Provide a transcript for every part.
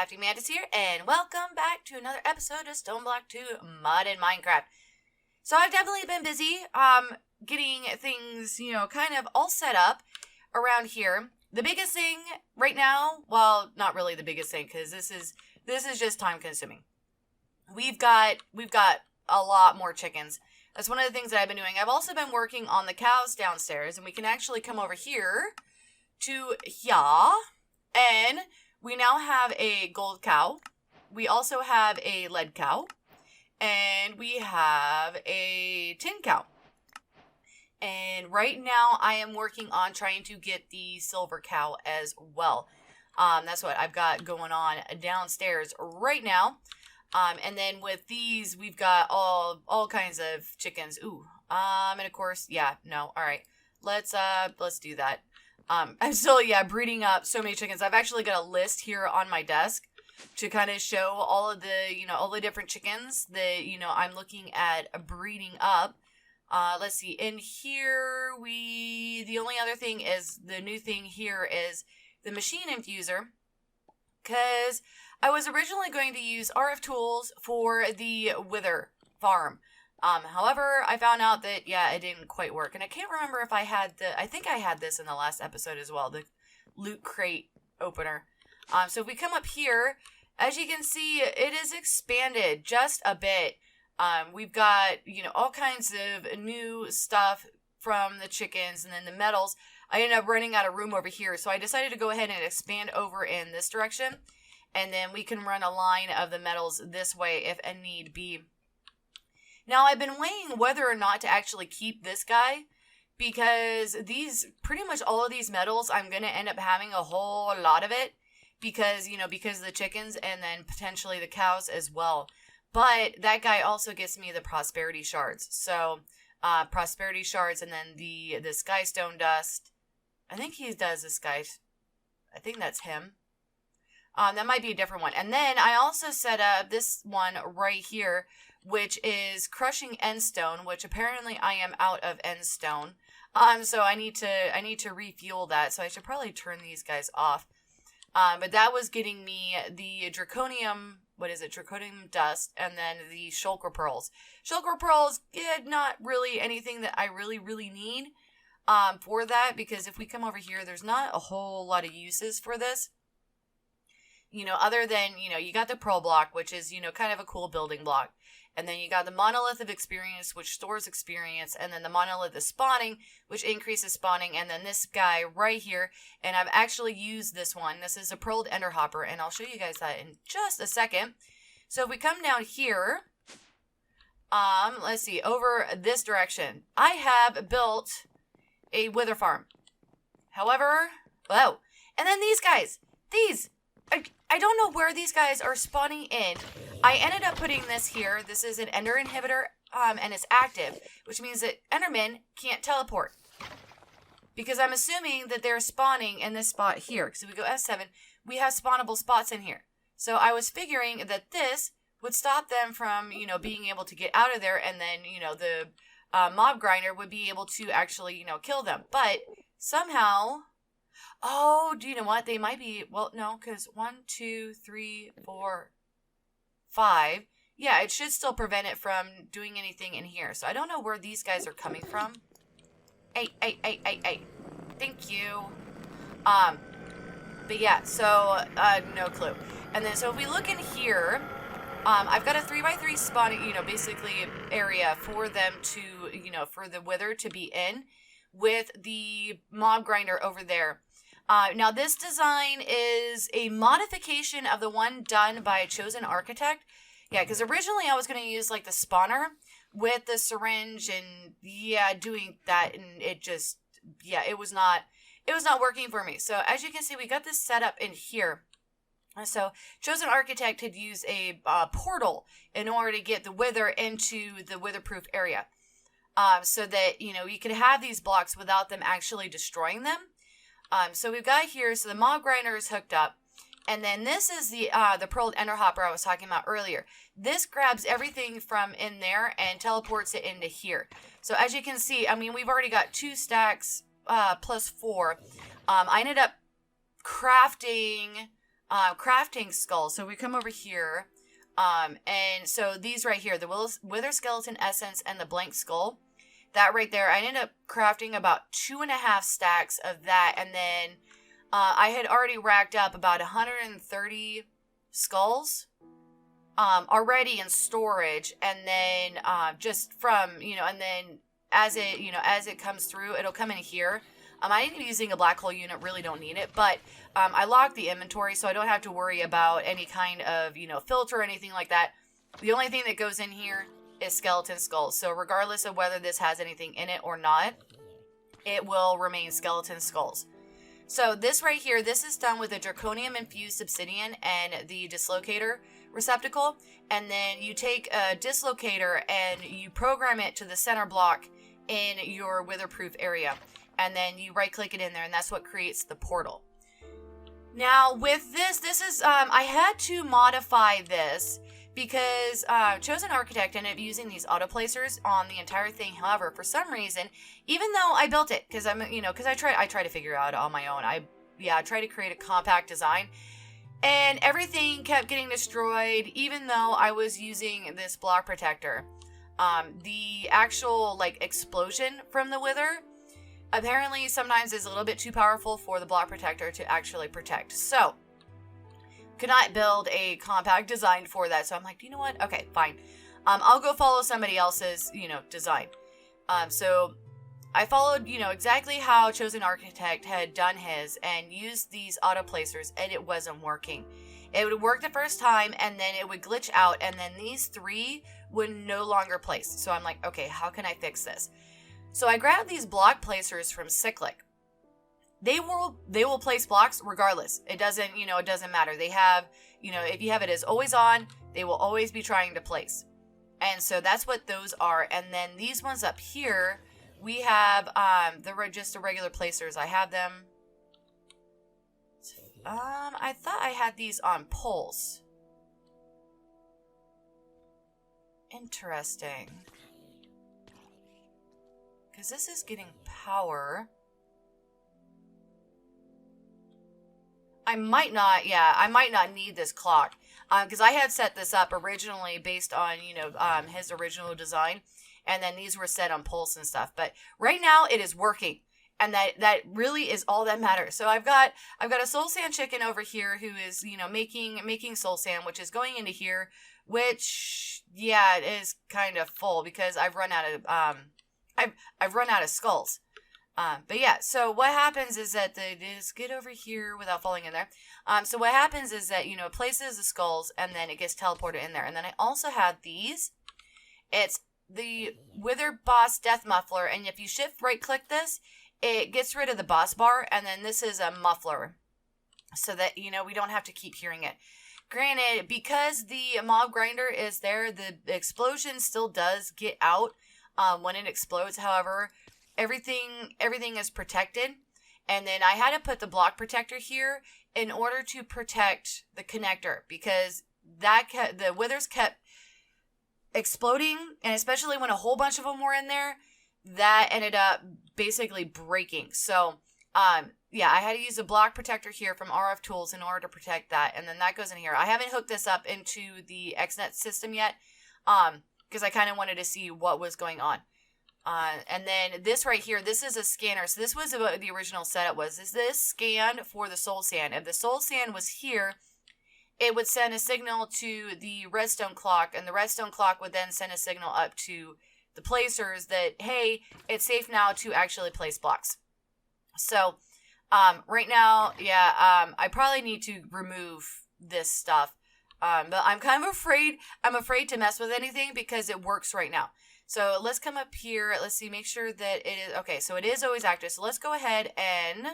CraftingMantis here, and welcome back to another episode of Stoneblock 2 Mod in Minecraft. So I've definitely been busy, getting things, kind of all set up around here. The biggest thing right now, well, not really the biggest thing, because this is just time consuming. We've got a lot more chickens. That's one of the things that I've been doing. I've also been working on the cows downstairs, and we can actually come over here to here, and we now have a gold cow. We also have a lead cow. And we have a tin cow. And right now I am working on trying to get the silver cow as well. That's what I've got going on downstairs right now. And then with these, we've got all kinds of chickens. Ooh. And of course, all right. Let's do that. I'm still, breeding up so many chickens. I've actually got a list here on my desk to kind of show all of the, all the different chickens that, I'm looking at breeding up. Let's see. In here, the only other thing is, the new thing here is the machine infuser. Because I was originally going to use RF tools for the wither farm. However, I found out that, it didn't quite work. And I can't remember if I think I had this in the last episode as well, the loot crate opener. So if we come up here, as you can see, it is expanded just a bit. We've got, all kinds of new stuff from the chickens and then the metals. I ended up running out of room over here, so I decided to go ahead and expand over in this direction. And then we can run a line of the metals this way if a need be. Now, I've been weighing whether or not to actually keep this guy, because pretty much all of these metals, I'm going to end up having a whole lot of it, because of the chickens and then potentially the cows as well. But that guy also gets me the prosperity shards. So, prosperity shards and then the sky stone dust. I think he does the sky. I think that's him. That might be a different one. And then I also set up this one right here, which is crushing end stone, which apparently I am out of end stone. So I need to refuel that. So I should probably turn these guys off. But that was getting me the draconium dust, and then the shulker pearls. Shulker pearls, not really anything that I really need, for that, because if we come over here, there's not a whole lot of uses for this. Other than, you got the pearl block, which is, kind of a cool building block. And then you got the monolith of experience, which stores experience. And then the monolith of spawning, which increases spawning. And then this guy right here. And I've actually used this one. This is a pearled ender hopper. And I'll show you guys that in just a second. So if we come down here, let's see, over this direction, I have built a wither farm. However, and then these guys, I don't know where these guys are spawning in. I ended up putting this here. This is an ender inhibitor, and it's active, which means that endermen can't teleport. Because I'm assuming that they're spawning in this spot here. So we go F7, we have spawnable spots in here. So I was figuring that this would stop them from, being able to get out of there, and then, the mob grinder would be able to actually, kill them. But somehow... Oh, do you know what? They might be, well, no, because 1, 2, 3, 4, 5. Yeah, it should still prevent it from doing anything in here. So I don't know where these guys are coming from. Hey. Thank you. But yeah, so, no clue. And then, so if we look in here, I've got a 3x3 spawning, basically area for them to, for the wither to be in with the mob grinder over there. Now, this design is a modification of the one done by a chosen architect. Yeah, because originally I was going to use, the spawner with the syringe and, doing that. And it just, it was not working for me. So, as you can see, we got this set up in here. So, chosen architect had used a portal in order to get the wither into the witherproof area. So that, you could have these blocks without them actually destroying them. So we've got here, so the mob grinder is hooked up. And then this is the pearled ender hopper I was talking about earlier. This grabs everything from in there and teleports it into here. So as you can see, we've already got 2 stacks plus 4. I ended up crafting crafting skulls. So we come over here, and so these right here, the wither skeleton essence and the blank skull, that right there, I ended up crafting about 2.5 stacks of that, and then I had already racked up about 130 skulls already in storage, and then just from, and then as it comes through, it'll come in here. I ended up using a black hole unit, really don't need it, but I locked the inventory so I don't have to worry about any kind of, filter or anything like that. The only thing that goes in here is skeleton skulls. So regardless of whether this has anything in it or not, it will remain skeleton skulls. So this right here, this is done with a draconium infused obsidian and the dislocator receptacle. And then you take a dislocator and you program it to the center block in your witherproof area. And then you right click it in there, and that's what creates the portal. Now with this is, I had to modify this because Chosen Architect ended up using these auto placers on the entire thing. However, for some reason, even though I built it, because because I try to figure it out on my own. I try to create a compact design, and everything kept getting destroyed, even though I was using this block protector. The actual explosion from the wither apparently sometimes is a little bit too powerful for the block protector to actually protect. So could not build a compact design for that. So I'm like, you know what? Okay, fine. I'll go follow somebody else's, design. So I followed, exactly how Chosen Architect had done his and used these auto placers, and it wasn't working. It would work the first time, and then it would glitch out, and then these 3 would no longer place. So I'm like, okay, how can I fix this? So I grabbed these block placers from Cyclic. They will place blocks regardless. It doesn't, it doesn't matter. They have, if you have it as always on, they will always be trying to place. And so that's what those are. And then these ones up here, we have just the regular placers. I have them. I thought I had these on poles. Interesting. Because this is getting power. I might not need this clock. Because I had set this up originally based on, his original design. And then these were set on poles and stuff. But right now it is working. And that really is all that matters. So I've got a soul sand chicken over here who is, making soul sand, which is going into here, which, it is kind of full because I've run out of, I've run out of skulls. But yeah, so what happens is that just get over here without falling in there. So what happens is that, it places the skulls and then it gets teleported in there. And then I also have these. It's the Wither Boss Death Muffler. And if you shift right click this, it gets rid of the boss bar. And then this is a muffler so that, we don't have to keep hearing it. Granted, because the mob grinder is there, the explosion still does get out when it explodes. However, everything is protected. And then I had to put the block protector here in order to protect the connector, because the withers kept exploding, and especially when a whole bunch of them were in there, that ended up basically breaking. So I had to use a block protector here from RF Tools in order to protect that, and then that goes in here. I haven't hooked this up into the XNet system yet, because I kind of wanted to see what was going on. And then this right here, this is a scanner. So this was what the original setup was. Is this scan for the soul sand? If the soul sand was here, it would send a signal to the redstone clock, and the redstone clock would then send a signal up to the placers that, hey, it's safe now to actually place blocks. So right now, I probably need to remove this stuff. But I'm kind of afraid. I'm afraid to mess with anything because it works right now. So let's come up here. Let's see, make sure that it is, okay, so it is always active. So let's go ahead and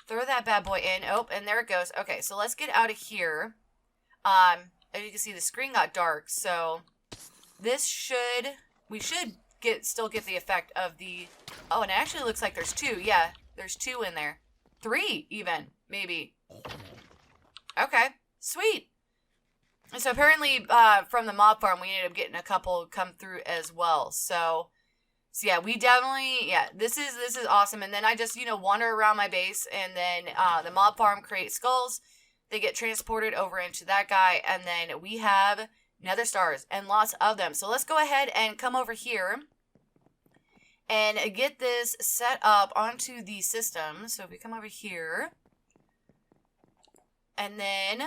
throw that bad boy in. Oh, and there it goes. Okay, so let's get out of here. As you can see, the screen got dark. So this we should still get the effect of the, oh, and it actually looks like there's 2. Yeah, there's 2 in there. 3 even, maybe. Okay, sweet. And so apparently, from the mob farm, we ended up getting a couple come through as well. So yeah, we definitely, this is awesome. And then I just, wander around my base, and then the mob farm creates skulls. they get transported over into that guy, and then we have nether stars, and lots of them. So let's go ahead and come over here and get this set up onto the system. So if we come over here, and then,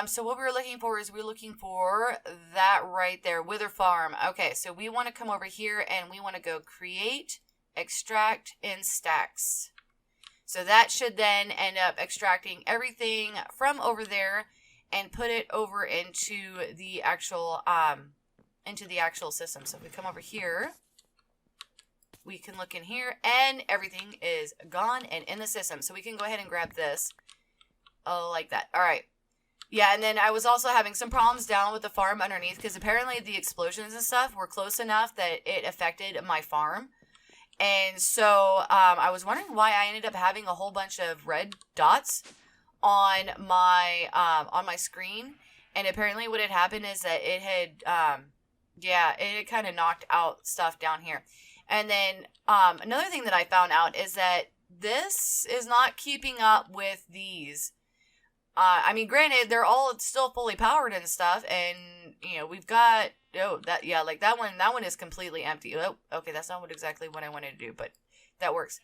so what we're looking for is we're looking for that right there, Wither Farm. Okay, so we want to come over here and we want to go create, extract in stacks. So that should then end up extracting everything from over there and put it over into the actual system. So if we come over here, we can look in here and everything is gone and in the system. So we can go ahead and grab this. Oh, like that. All right. Yeah, and then I was also having some problems down with the farm underneath because apparently the explosions and stuff were close enough that it affected my farm. And so I was wondering why I ended up having a whole bunch of red dots on my screen. And apparently what had happened is that it had, it had kind of knocked out stuff down here. And then another thing that I found out is that this is not keeping up with these. I mean, granted, they're all still fully powered and stuff, and, you know, we've got, like that one is completely empty. Oh, okay, that's not exactly what I wanted to do, but that works.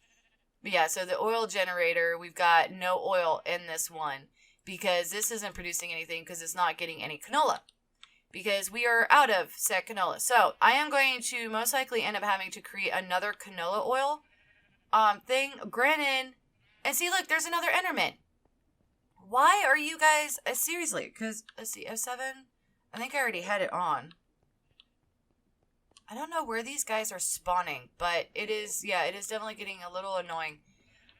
But yeah, so the oil generator, we've got no oil in this one, because this isn't producing anything, because it's not getting any canola, because we are out of said canola. So, I am going to most likely end up having to create another canola oil, thing, granted, and see, look, there's another Enderman. Why are you guys, seriously, because, let's see, F7, I think I already had it on. I don't know where these guys are spawning, but it is definitely getting a little annoying.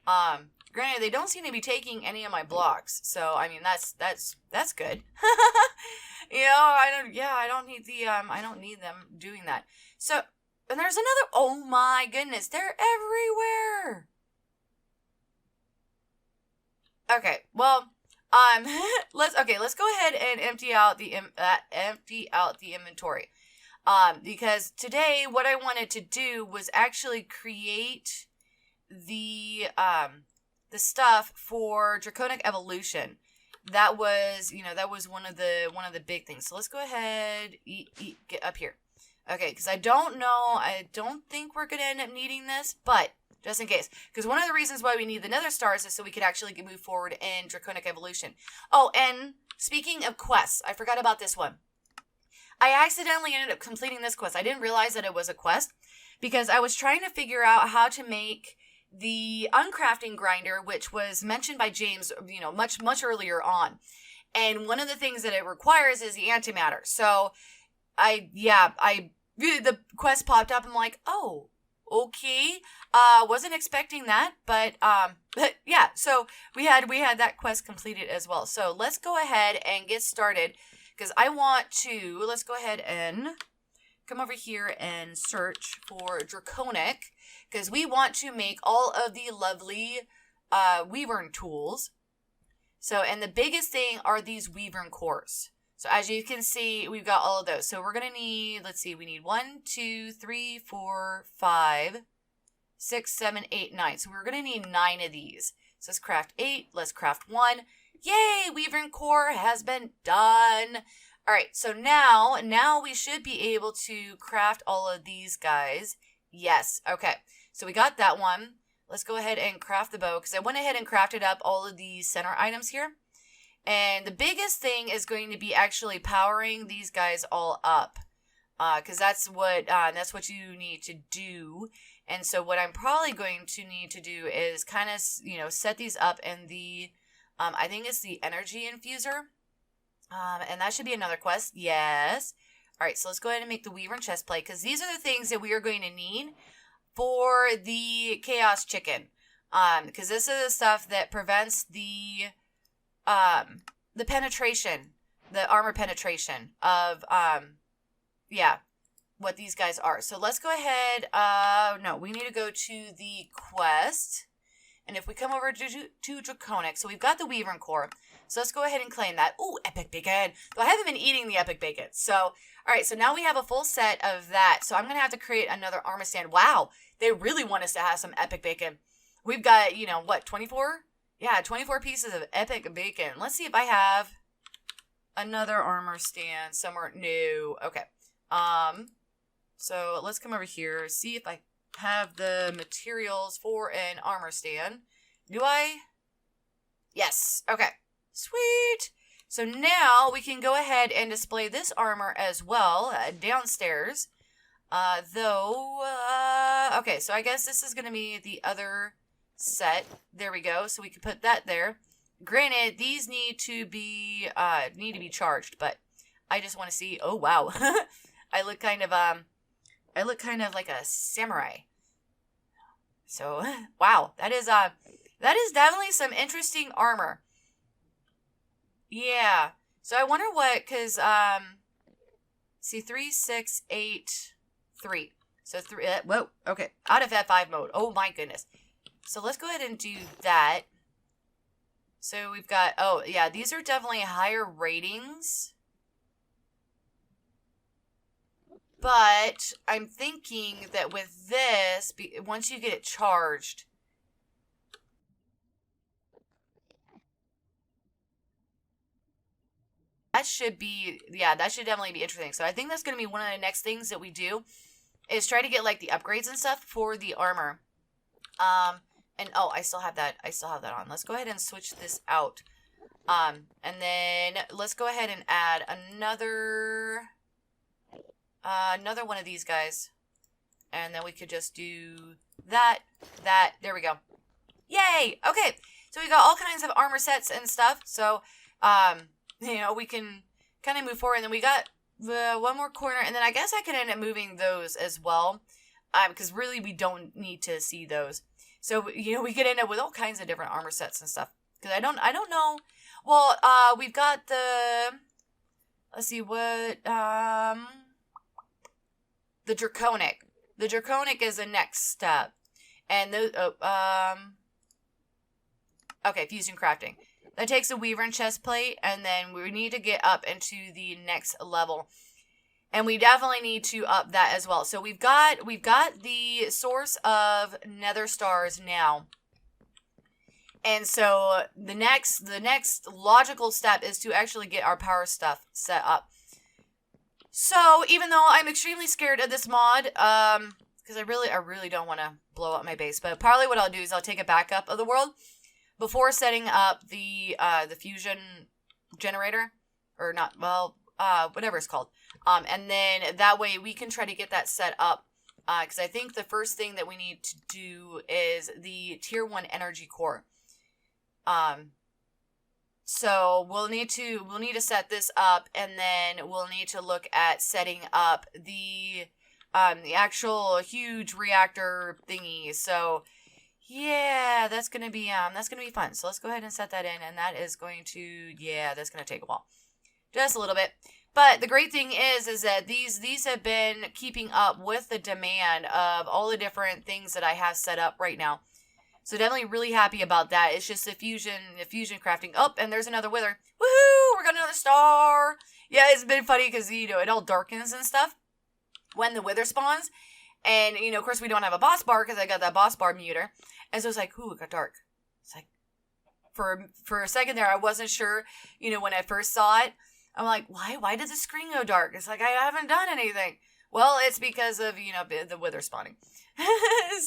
Granted, they don't seem to be taking any of my blocks, so, I mean, that's good. You know, I don't need them doing that. So, and there's another, oh my goodness, they're everywhere! Okay, well, let's go ahead and empty out the inventory. Because today what I wanted to do was actually create the stuff for Draconic Evolution. That was one of the big things. So let's go ahead, get up here. Okay, because I don't think we're going to end up needing this, but just in case. Because one of the reasons why we need the nether stars is so we could actually move forward in Draconic Evolution. Oh, and speaking of quests, I forgot about this one. I accidentally ended up completing this quest. I didn't realize that it was a quest because I was trying to figure out how to make the uncrafting grinder, which was mentioned by James, you know, much earlier on. And one of the things that it requires is the antimatter. So the quest popped up. I'm like, oh, okay. Wasn't expecting that, but yeah. So we had that quest completed as well. So let's go ahead and get started because let's go ahead and come over here and search for Draconic because we want to make all of the lovely wyvern tools. So, and the biggest thing are these wyvern cores. So as you can see, we've got all of those. So we're going to need, let's see, we need 1, 2, 3, 4, 5, 6, 7, 8, 9. So we're going to need 9 of these. So let's craft 8. Let's craft 1. Yay! Wyvern core has been done. All right. So now we should be able to craft all of these guys. Yes. Okay. So we got that one. Let's go ahead and craft the bow because I went ahead and crafted up all of these center items here. And the biggest thing is going to be actually powering these guys all up. Because that's what you need to do. And so what I'm probably going to need to do is kind of, set these up in the, I think it's the energy infuser. And that should be another quest. Yes. All right, so let's go ahead and make the wyvern chestplate. Because these are the things that we are going to need for the chaos chicken. Because this is the stuff that prevents the penetration, the armor penetration of, what these guys are. So let's go ahead, no, we need to go to the quest, and if we come over to Draconic, so we've got the wyvern core, so let's go ahead and claim that. Ooh, epic bacon. But I haven't been eating the epic bacon, so, alright, so now we have a full set of that, so I'm going to have to create another armor stand. Wow, they really want us to have some epic bacon. We've got, 24 Yeah, 24 pieces of epic bacon. Let's see if I have another armor stand somewhere. No. Okay. So let's come over here, see if I have the materials for an armor stand. Do I? Yes. Okay. Sweet. So now we can go ahead and display this armor as well downstairs. Okay, so I guess this is going to be the other set. There we go. So we can put that there. Granted, these need to be charged, but I just want to see. Oh wow. I look kind of like a samurai. So, wow, that is definitely some interesting armor. Yeah. So I wonder what, cuz see 3 6 8 3. So 3 whoa, okay. Out of F5 mode. Oh my goodness. So let's go ahead and do that. So we've got, oh yeah, these are definitely higher ratings. But I'm thinking that with this, once you get it charged, that should definitely be interesting. So I think that's going to be one of the next things that we do is try to get like the upgrades and stuff for the armor. And oh, I still have that on. Let's go ahead and switch this out. And then let's go ahead and add another one of these guys. And then we could just do that. There we go. Yay! Okay. So we got all kinds of armor sets and stuff. So, we can kind of move forward. And then we got one more corner. And then I guess I can end up moving those as well. Because really we don't need to see those. So, we could end up with all kinds of different armor sets and stuff. Because I don't know. Well, we've got the, let's see what, the Draconic. The Draconic is the next step. And okay, fusion crafting. That takes a wyvern chest plate, and then we need to get up into the next level. And we definitely need to up that as well. So we've got the source of nether stars now. And so the next logical step is to actually get our power stuff set up. So even though I'm extremely scared of this mod, because I really don't want to blow up my base, but probably what I'll do is I'll take a backup of the world before setting up the fusion generator, or not, well, whatever it's called. And then that way we can try to get that set up. Because I think the first thing that we need to do is the tier 1 energy core. So we'll need to set this up, and then we'll need to look at setting up the actual huge reactor thingy. So yeah, that's gonna be fun. So let's go ahead and set that in, and that's gonna take a while, just a little bit. But the great thing is that these have been keeping up with the demand of all the different things that I have set up right now. So definitely really happy about that. It's just the fusion crafting. Oh, and there's another wither. Woohoo! We got another star. Yeah, it's been funny because, it all darkens and stuff when the wither spawns. And, of course, we don't have a boss bar because I got that boss bar muter. And so it's like, ooh, it got dark. It's like, for a second there, I wasn't sure, when I first saw it. I'm like, why did the screen go dark? It's like, I haven't done anything. Well, it's because of, the wither spawning.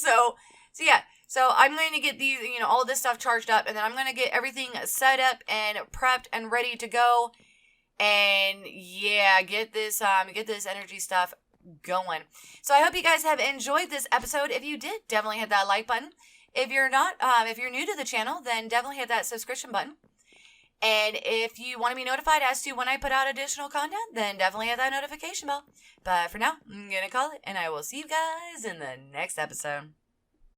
So yeah. So I'm going to get these, all this stuff charged up, and then I'm going to get everything set up and prepped and ready to go. And yeah, get this energy stuff going. So I hope you guys have enjoyed this episode. If you did, definitely hit that like button. If you're not, if you're new to the channel, then definitely hit that subscription button. And if you want to be notified as to when I put out additional content, then definitely hit that notification bell. But for now, I'm going to call it, and I will see you guys in the next episode.